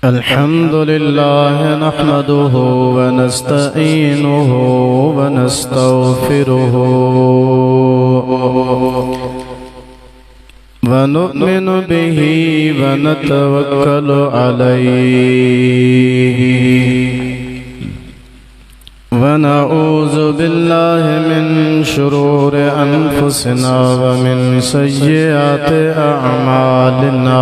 अल्हम्दुलिल्लाह नहमदुहु व नस्तईनुहु व नस्तगफिरुहु व नु'मिनु बिही व नतवक्कलु अलैहि व नऊज़ु बिल्लाहि मिन शुरूरि अनफुसिना व मिन सय्यिआति अअमालिना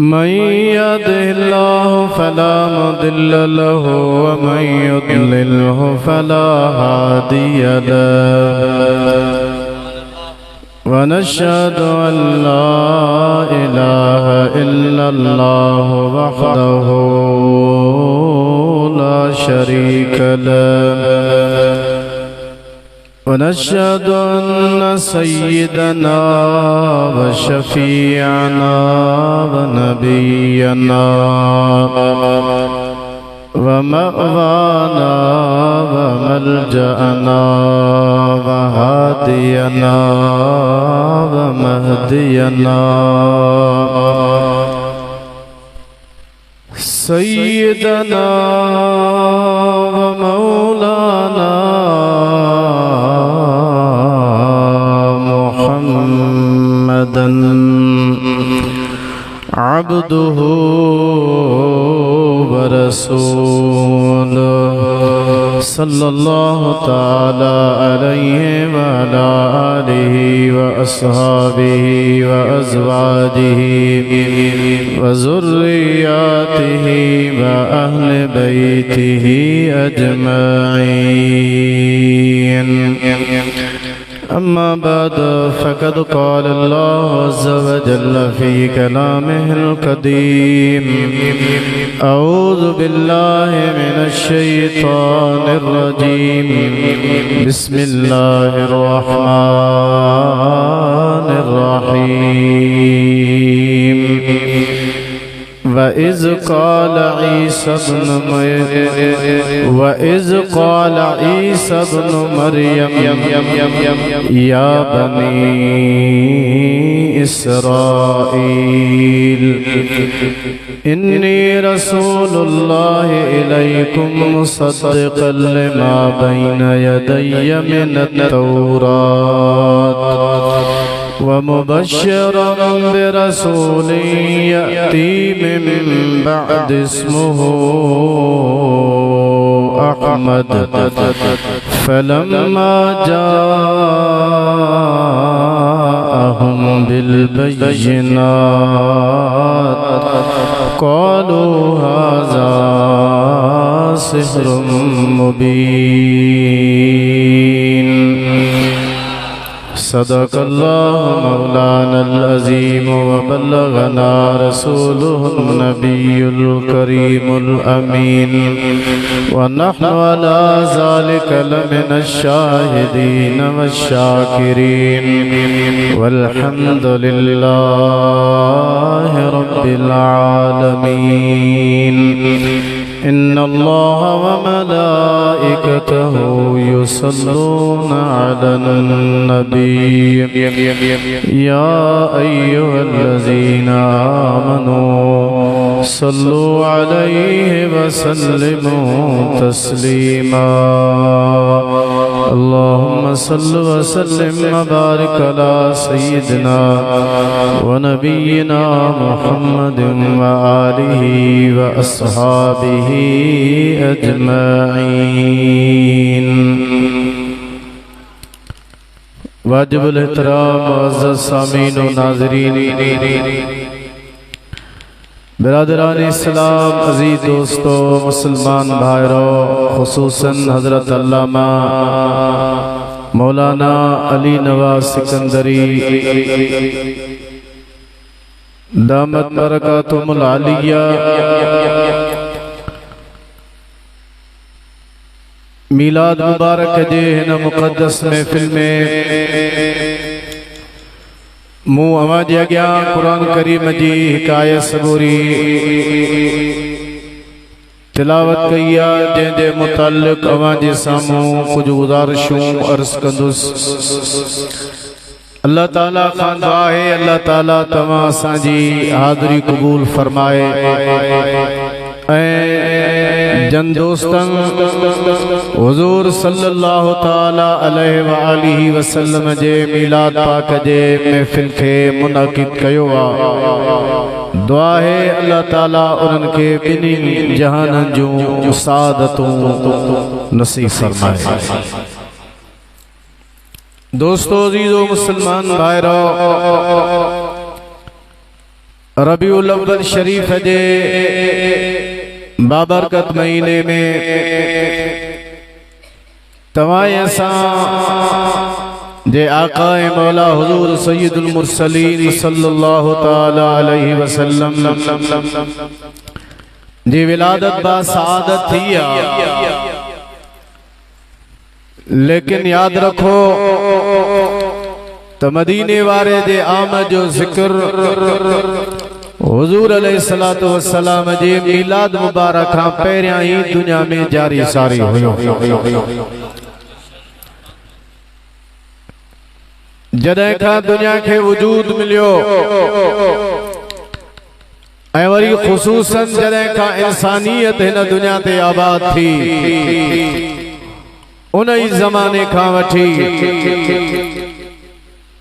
मन यहदिहिल्लाहु फला मुदिल्ल लहु व मन युद्लिल्हु फला हादिय लहु व नशहदु अन ला इलाहा इल्लल्लाहु वहदहु ला शरीक लहु व नशहदु अन्न सय्यदना व शफीअना व नबियना व मअवाना व मलजअना व हादियना व महदियना सय्यदना व मौलाना मुहम्मदन अब्दुहु व रसूलुहु सल्लल्लाहु तआला अलैहि व अला आलिहि व अस्हाबिहि व अज़वाजिहि व ज़ुर्रिय्यतिहि व अहले बैतिहि अजमईन। अम्मा बाद फ़क़द क़ाल अल्लाहु अज़्ज़ा व जल्ल फ़ी कलामिहिल क़दीम अऊज़ु बिल्लाहि मिनश शैतानिर रजीम बिस्मिल्लाहिर रहमानिर रहीम। वइज़ क़ाल ईसा इब्नु मरियम या बनी इस्राईल इन्नी रसूलुल्लाहि इलैकुम मुसद्दिक़न लिमा बैन यदय्य मिनत तौरात व मुबश्शिरन बिरसूलिन यअती मिन बअदि इस्मुहु अहमद फलम्मा जाअहुम बिलबय्यिनात क़ालू हाज़ा सिह्रुम मुबीन। सदक़ल्लाहु मौलानल अज़ीम व बल्लगना रसूलुहुन नबियुल करीमुल अमीन व नहनु अला ज़ालिका लमिनश शाहिदीन वश्शाकिरीन वल्हम्दुलिल्लाहि रब्बिल आलमीन। इन्नल्लाह व मलाइकतहु युसल्लूना अलन नबी या अय्युहल्लज़ीना आमनू सल्लु अलैहि व सल्लिमू तस्लीमा। अल्लाहुम्मा सल्लि व सल्लिम व बारिक अला सय्यिदिना व नबिय्यिना मुहम्मदिन व आलिहि व अस्हाबिहि अजमईन। वाजिबुल एहतराम मुअज़्ज़ज़ सामीन व नाज़रीन बिरादरान इस्लाम अज़ीज़ दोस्तों मुसलमान भाइयों खुसूसन हज़रत अल्लामा मौलाना अली नवाज़ सिकंदरी दामत बरकातुहुल आलिया मीलाद मुबारक जे हिन मुक़द्दस महफ़िल में मूं अवां जे अॻियां क़ुरान करीम जी हिकायत सबूरी तिलावत कई आहे जंहिंजे मुतालिक़ अवां जे साम्हूं कुझु गुज़ारिशूं अर्ज़ कंदुसि। अल्लाह ताला खान दुआ है अल्लाह ताला तमाम असांजी हाज़री कबूल फरमाए। जन दोस्तन हुज़ूर सल्लल्लाहु ताला अलैहि व आलिहि वसल्लम जे मिलाद पाक जे महफिल के मुनाकिद कयो आ। दुआ है अल्लाह ताला उन्हनि खे बिनी जहाननि जूं सादतूं नसीब फरमाए। दोस्तों अज़ीज़ो मुसलमान भाइरो, रबीउल अव्वल शरीफ जे बाबरकत महीने में तवाए असां जे आकाए मौला हुजूर सय्यदुल मुरसलीन सल्लल्लाहु ताला अलैहि वसल्लम जी विलादत बा सआदत थी आ। लेकिन याद रखो तो मदीने वारे जे आमद जो जिक्र हुजूर अलैहिस्सलातु वस्सलाम जे मिलाद मुबारक खां पहिरियां ही दुनिया में जारी सारी हुयो। जॾहिं खां दुनिया के वजूद मिलियो ऐं वरी ख़ुसूसन जॾहिं खां इंसानियत हिन दुनिया ते आबाद थी, उन ही ज़माने खां वठी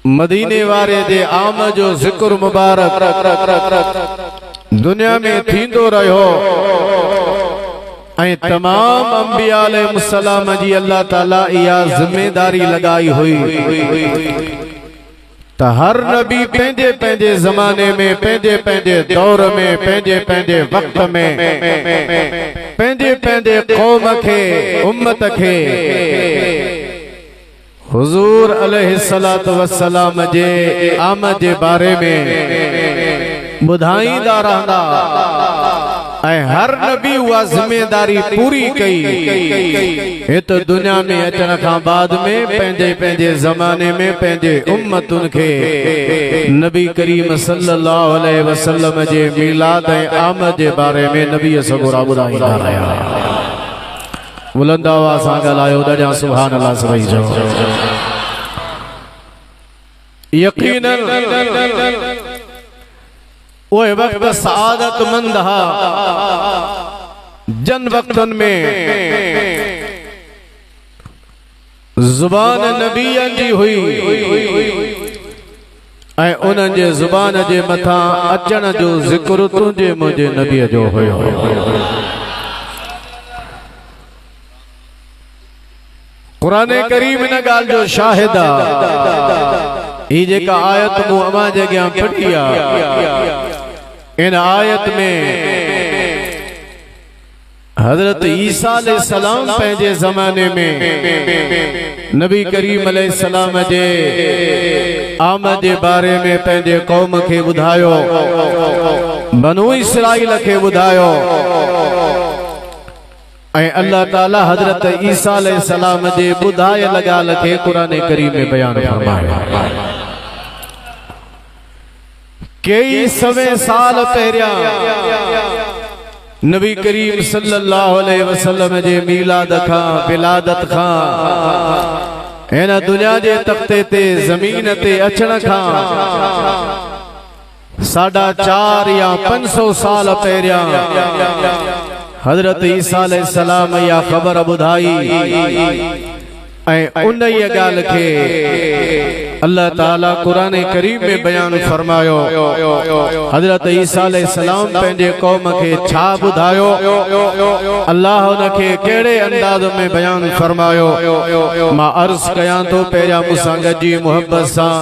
मदीने वारे जे आमद जो जिक्र मुबारक दुनिया में थींदो रहो ऐं तमाम अंबिया अलैहिस्सलाम जी अल्लाह ताला इहा जिम्मेदारी लगाई हुई त हर नबी पंहिंजे पंहिंजे ज़माने में पंहिंजे पंहिंजे दौर में पंहिंजे पंहिंजे वक्त में पंहिंजे पंहिंजे कौम के उम्मत के हुजूर अलैहिस्सलातु वस्सलाम जे आमद जे बारे में बुधाईंदा रहंदा ऐं हर नबी उहा जिम्मेदारी पूरी कई। हित दुनिया में अचण खां बाद में पंहिंजे पंहिंजे ज़माने में पंहिंजे उम्मतुनि खे नबी करीम सल्लल्लाहु अलैहि वसल्लम जे मिलाद ऐं आमद जे बारे में नबी सगोरा ॿुधाईंदा रहिया। बुलंद आवाज़ सां ॻाल्हायो ॾाढा सुभान अल्लाह सभई जो। यकीनन ओए वक्त सआदतमंद हा जन वक्तन में जुबान नबियन जी हुई ऐं उन्हनि जे जुबान जे मथां अचण जो जिक्र तुंहिंजे मुंहिंजे नबीअ जो हुयो। कुरान करीम इन ॻाल्हि जो शाहिद आ। ही जेका आयत मूं अमां जे अॻियां पढ़ी आ, इन आयत में हजरत ईसा अलैहिस्सलाम पंहिंजे ज़माने में नबी करीम अलैहिस्सलाम जे आमद जे बारे में पंहिंजे कौम खे ॿुधायो, बनु इसराइल खे ॿुधायो ऐं अल्लाह ताला हजरत ईसा अलैहिस्सलाम जे ॿुधायल ॻाल्हि खे कुरान करीम में बयान फरमायो। कई सवे साल पहिरियां नबी करीम सल्लल्लाहु अलैहि वसल्लम जे मिलाद खां विलादत खां हिन दुनिया जे तख्ते ते ज़मीन ते अचण खां 450 या 500 साल पहिरियां हजरत ईसा अलैहिस्सलाम या खबर बुधाई ऐं उन ही ॻाल्हि खे अल्लाह ताला कुरान करीम में बयान फरमायो। हजरत ईसा अलैहिस्सलाम पंहिंजे कौम खे छा बुधायो, अल्लाह उनखे कहिड़े अंदाज़ में बयान फरमायो। मां अर्ज़ कयां तो पहिरियां मूंसां गॾिजी मोहब्बत सां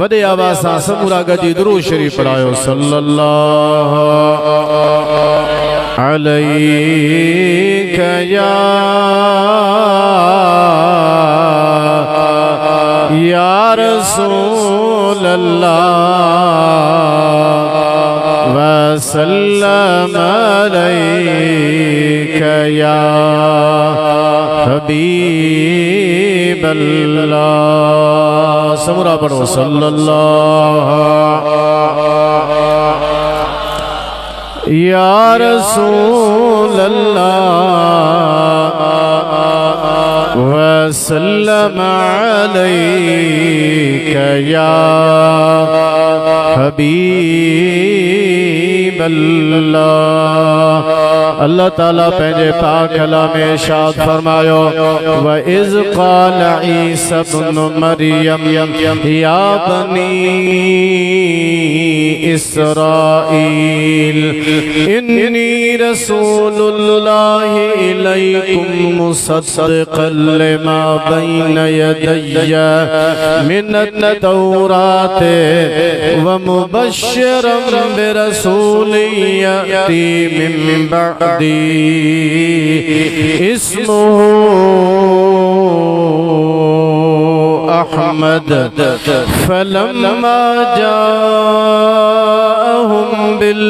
वॾे आवाज़ सां समूरा गॾिजी दुरूद शरीफ़ पढ़ायो। सल्लल्लाहु अलैका या रसूल अल्लाह वसल्लम अलैका या हबीब अल्लाह। समूरा पढ़ो सल्लल्लाहु या रसूल अल्लाह वसल्लम अलैका या हबीब अल्लाह। अल्लाह ताला पंहिंजे पाक कलाम में इरशाद फरमायो व इज़ क़ाल ईसा इब्न मरियम या बनी इस्राईल इन्नी रसूलुल्लाहि इलैकुम मुसद्दिक़न लिमा बैन यदैया मिनत तौरात व मुबश्शिरन बिरसूलिन यअती मिन बअदी इस्मुहु अहमद फलम्मा जाअहुम बिल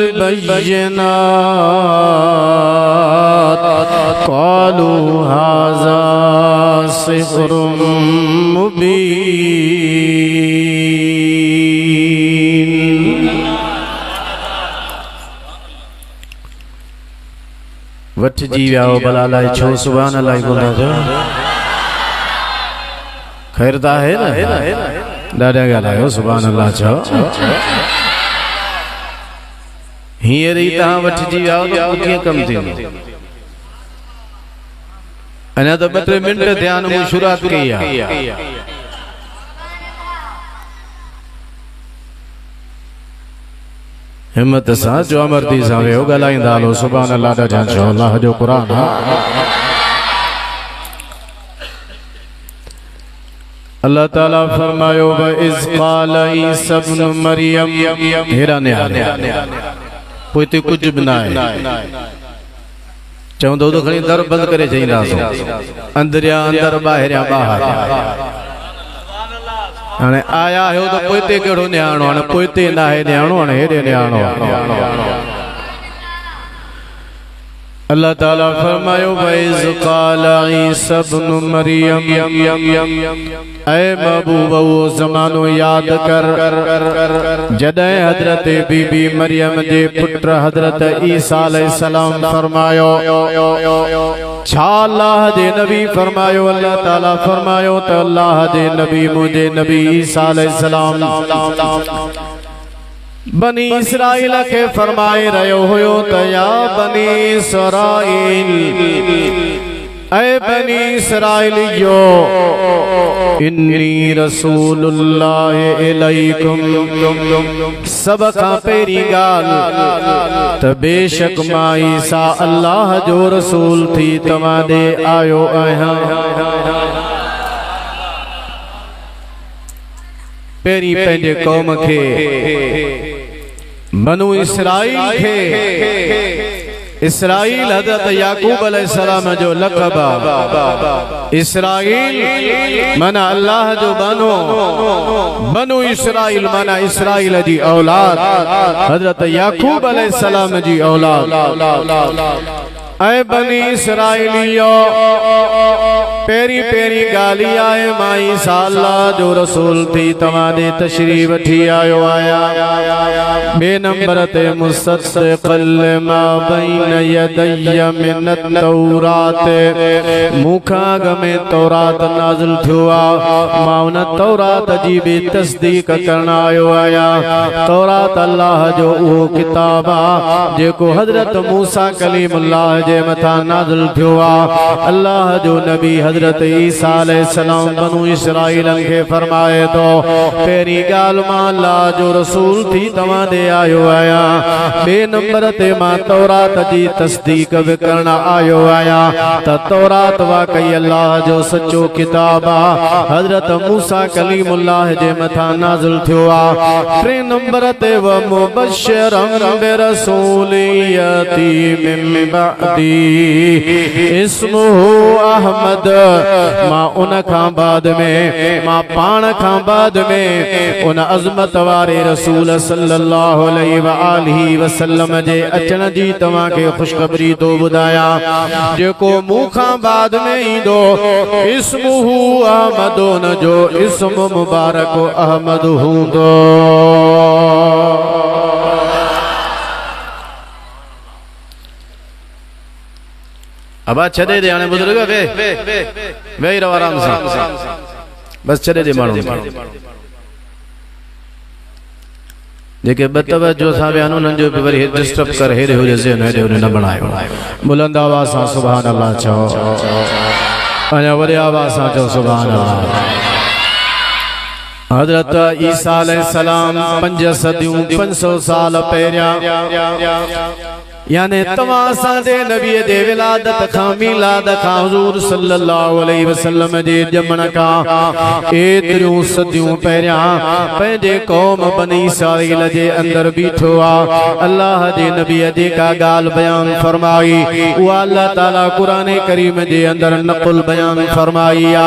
बय्यिनात क़ालू हाज़ा सिह्रुम मुबीन। वठ जी वियाओ भला अलाए छो सुभान अल्लाह बोला जो खैर ता है ना ॾाढा ॻाल्हायो सुभान अल्लाह चओ हींअर ई तव्हां वठिजी विया त कीअं कमु थींदो। अञा त 2-3 मिंट थिया आहिनि मूं शुरूआत कई आहे। हिम्मत सां जो अमरती सां वियो ॻाल्हाईंदा हलो सुभान अल्लाह ॾाढा चओ अल्लाह जो क़ुर अल्लाह ताला फरमायो व इज़ क़ाल ईसा इब्न मरियम हेरा ने पोइ ते कुझु बि न आहे चवंदो त खणी दर बंदि करे चईंदासीं अंदरिया अंदर ॿाहिरियां ॿाहिरि हाणे आया आहियो त पोइ ते कहिड़ो न्याणो हाणे पोइ ते न आहे न्याणो हाणे हेॾे न्याणो अल्लाह ताला फरमायो व इज़ क़ाल ईसा इब्न मरियम ऐ महबूब वो ज़मानो याद कर जॾहिं हज़रत बीबी मरियम जे पुत्र हज़रत ईसा अलैहिस्सलाम फरमायो छा अल्लाह जे नबी फरमायो अल्लाह ताला फरमायो त अल्लाह जे नबी मुझे नबी ईसा अलैहिस्सलाम बनी इसराइल के फरमाए रहो हुयो त या बनी इसराइल ऐ बनी इसराइलियो इन्नी रसूलुल्लाह इलैकुम सब खां पहिरीं ॻाल्हि त बेशक मां ईसा अल्लाह जो रसूल थी तव्हां ॾे आयो आहियां। पहिरीं पंहिंजे क़ौम खे बनु इसराइल खे इसराइल हज़रत याकूब अलैहिस्सलाम जो लक़ब इसराइल माना अल्लाह जो बनु इसराइल माना इसराइल जी औलाद हज़रत याकूब अलैहिस्सलाम जी औलाद ऐ बनी इसराइलियो पेरी पेरी गाली आए मां ईसा अल्लाह जो रसूल थी तव्हां ॾे तशरीफ़ वठी आयो आया। बे नंबर ते मुसद्दिक़न लिमा बैन यदैया मिनत तौरात मूंखां अॻु में तौरात नाज़िल थियो आहे मां उन तौरात जी बि तस्दीक करण आयो आहियां। तौरात अल्लाह जो उहो किताब आहे जेको हज़रत मूसा कलीमुल्लाह जे मथां नाज़िल थियो आहे। अल्लाह जो नबी हज़रत ईसा अलैहिस्सलाम बनु इसराइल खे फरमाए तो पहिरीं ॻाल्हि मां अल्लाह जो रसूल थी तव्हां ॾे आयो आहियां। ॿे नंबर ते मां तौरात जी तस्दीक बि करण आयो आहियां त तौरात वाकई अल्लाह जो सचो किताब आहे हज़रत मूसा कलीमुल्लाह जे मथां नाज़िल थियो आहे। टे नंबर ते व मुबश्शिरन बिरसूलिन यअती मिन बअदी इस्मुहु अहमद मां उन खां बाद में मां पाण खां बाद में उन अज़मत वारे रसूल सल्लल्लाहु अलैहि व आलिहि वसल्लम जे अचण जी तव्हां खे ख़ुशख़बरी थो ॿुधायां जेको मूं खां बाद में ईंदो इस्मुहु अहमद उन जो इस्म मुबारक अहमद हूंदो। अब छे दे हाणे बुजुर्ग वे वेही रहो आराम सां बस छे दे माण्हू जेके बतवजो सां बयान उन्हनि जो बि वरी डिस्टर्ब कर हेरे हुजे ज़हन हेरे होॾे न बनायो बुलंद आवाज़ सां सुभान अल्लाह चओ अञा वरी आवाज़ सां चओ सुभान अल्लाह हज़रत ईसा अलैहिस्सलाम 5 सदियूं 500 साल पहिरियां यानी तमाम सादे नबी दे विलादत खां मिलाद खां हुजूर सल्लल्लाहु अलैहि वसल्लम जे जमण खां एतिरियूं सदियूं पहिरियां पंहिंजे क़ौम बनी इसराईल जे अंदर बीठो आ अल्लाह जे नबी जेका ॻाल्हि बयान फरमाई उहा अल्लाह ताला क़ुरान करीम जे अंदर नक़ुल बयान फरमाई आ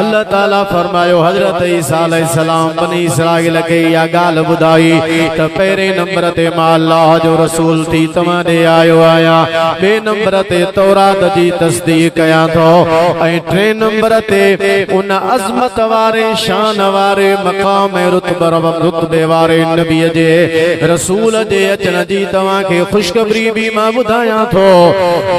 अल्लाह ताला फरमायो हज़रत ईसा अलैहिस्सलाम बनी इसराईल खे इहा ॻाल्हि ॿुधाई त पहिरें नंबर ते मां अल्लाह जो रसूल थी तव्हां ॾे आयो आया बे नंबर ते तौरात जी तस्दीक कयां थो ऐं 3 नंबर ते उन अज़मत वारे शान वारे मकाम रुतबे वारे नबी जे रसूल जे अचण जी तव्हां खे खुशखबरी भी मां ॿुधायां थो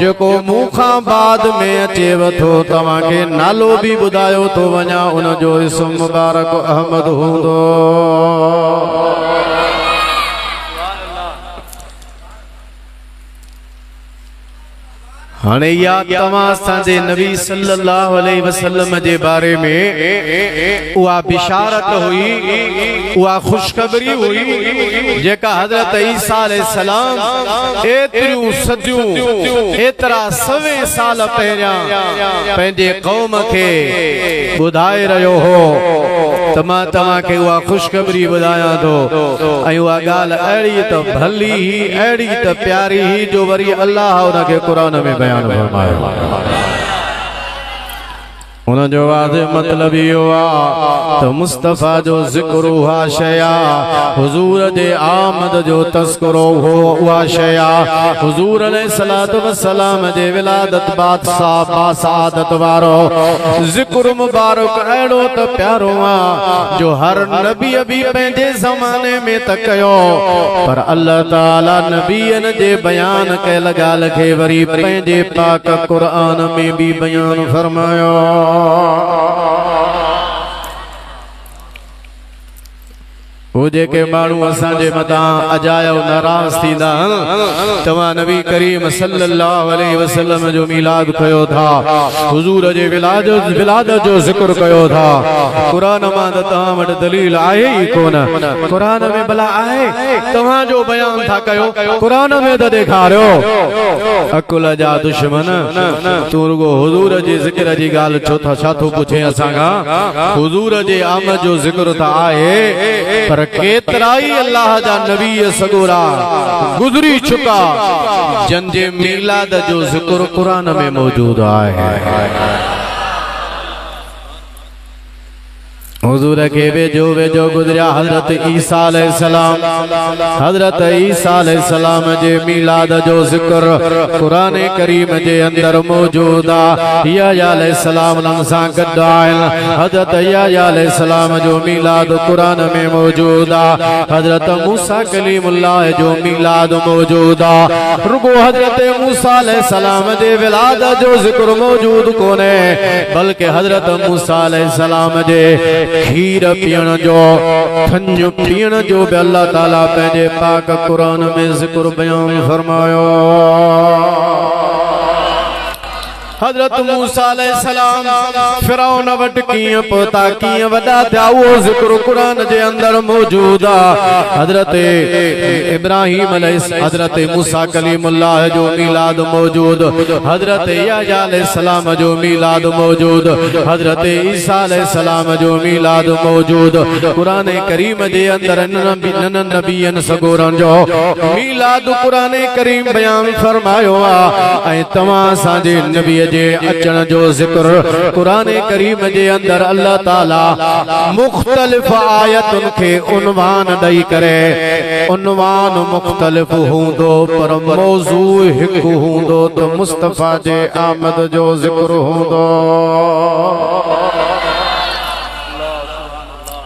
जेको मूं खां बाद में अचेव थो तव्हां खे नालो भी ॿुधायो थो वञा उन जो इस्म मुबारक अहमद हूंदो हाणे या तमाम साजे नबी सल्लल्लाहु अलैहि वसल्लम जे बारे में उहा बिशारत हुई उहा खुशखबरी हुई जेका हज़रत ईसा अलैहिस्सलाम एतिरियूं सदियूं एतिरा 100 साल पहिरियां पंहिंजे क़ौम खे ॿुधाए रहियो हो त मां तव्हां खे उहा खुशखबरी ॿुधायां थो ऐं उहा ॻाल्हि अहिड़ी त भली ही अहिड़ी त प्यारी ही जो वरी अल्लाह उन खे क़ुरान में बयान उन जो वाज़े मतलब इहो आहे त मुस्तफ़ा जो ज़िक्र हुआ शया हुजूर जे आमद जो तज़किरो हो उहा शया हुजूर अलैहिस्सलातु वस्सलाम जे विलादत बादशाह बासादत वारो ज़िक्र मुबारक अहिड़ो त प्यारो आहे जो हर नबी भी पंहिंजे ज़माने में त कयो पर अल्लाह ताला नबीअन जे बयान कयल ॻाल्हि खे वरी पंहिंजे पाक क़ुरान में भी बयान फरमायो वो जेके माण्हू असांजे मथां अजायो नाराज़ थींदा तव्हां नबी करीम सल्लल्लाहु अलैहि वसल्लम जो मिलाद कयो था हुजूर जे विलादत जो ज़िक्र कयो था क़ुरान मां त तव्हां वटि दलील आहे ई कोन क़ुरान में भला आहे तव्हां जो बयान था कयो क़ुरान में त ॾेखारियो अकुल जा दुश्मन तू रुगो हुजूर जे ज़िक्र जी ॻाल्हि छो था छा थो पुछे असां खां हुजूर जे आमद जो ज़िक्र त आहे पर केतराई अल्लाह जा नबी सगोरा गुजरी चुका जन जे मिलाद जो ज़िक्र कुरान में मौजूद है हुजूर के वेजो गुजरिया हज़रत ईसा अलैहिस्सलाम जे मिलाद जो ज़िक्र कुरान करीम जे अंदर मौजूद आहे या अलैहिस्सलाम सां गॾु आहिनि हज़रत या अलैहिस्सलाम जो मिलाद कुरान में मौजूद आहे हज़रत मूसा कलीमुल्लाह जो मिलाद मौजूद आहे रुगो हज़रत मूसा अलैहिस्सलाम जे विलादत जो ज़िक्र मौजूद कोन्हे बल्कि हज़रत मूसा अलैहिस्सलाम जे खीर पीण जो खंज पीण जो भी अल्लाह ताला पंहिंजे पाक कुरान में ज़िक्र बयान फरमायो हज़रत मूसा अलैहिस्सलाम फिरौन वट कीअं पहुता कीअं वॾा थिया उहो ज़िक्र क़ुरान जे अंदर मौजूद आहे हज़रत इब्राहिम हज़रत मूसा कलीमुल्लाह जो मिलाद मौजूद हज़रत याह्या अलैहिस्सलाम जो मिलाद मौजूद हज़रत ईसा अलैहिस्सलाम जो मिलाद मौजूद क़ुरान करीम जे अंदर नबियन सगोरन जो मिलाद क़ुरान करीम बयान फरमायो आहे ऐं तव्हां असांजे नबी जे अचण जो ज़िक्र कुरान करीम जे अंदर अल्लाह ताला मुख्तलिफ आयतुन के उन्वान दई करे उन्वान मुख्तलिफ हूंदो पर मौजू हिकु हूंदो तो मुस्तफा जे आमद जो ज़िक्र हूंदो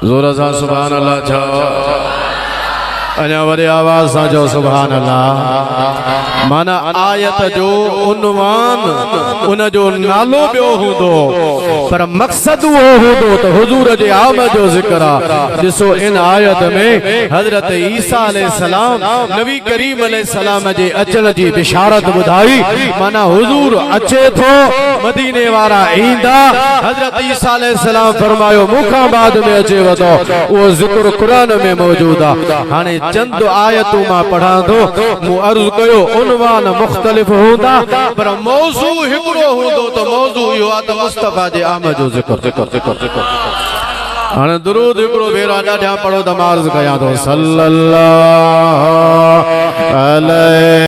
जोर सां सुभान अल्लाह छा अञा वॾे आवाज़ सां जो सुभान अल्लाह। माना आयत जो उन्वान उन जो नालो ॿियो हूंदो पर मक़सद वो हूंदो तो हुजूर जे आमद जो ज़िक्र आहे। ॾिसो इन आयत में हज़रत ईसा अलैहिस्सलाम नबी करीम अलैहिस्सलाम जे अचण जी बिशारत ॿुधाई। माना हुजूर अचे थो, मदीने वारा ईंदा। हज़रत ईसा अलैहिस्सलाम फरमायो मूंखां बाद में अचेव थो, वो ज़िक्र कुरान में मौजूद आहे। हाणे चंद आयतूं मां पढ़ां थो। मूं अर्ज़ कयो उन्वान मुख़्तलिफ़ हूंदा पर मौज़ू हिकिड़ो हूंदो तो मौज़ू इहो आहे त मुस्तफ़ा जे आमद जो ज़िक्र। हाणे दुरूद हिकिड़ो भेरो ॾाढा पढ़ो त मां अर्ज़ कयां थो सल्लल्लाहु अलैहि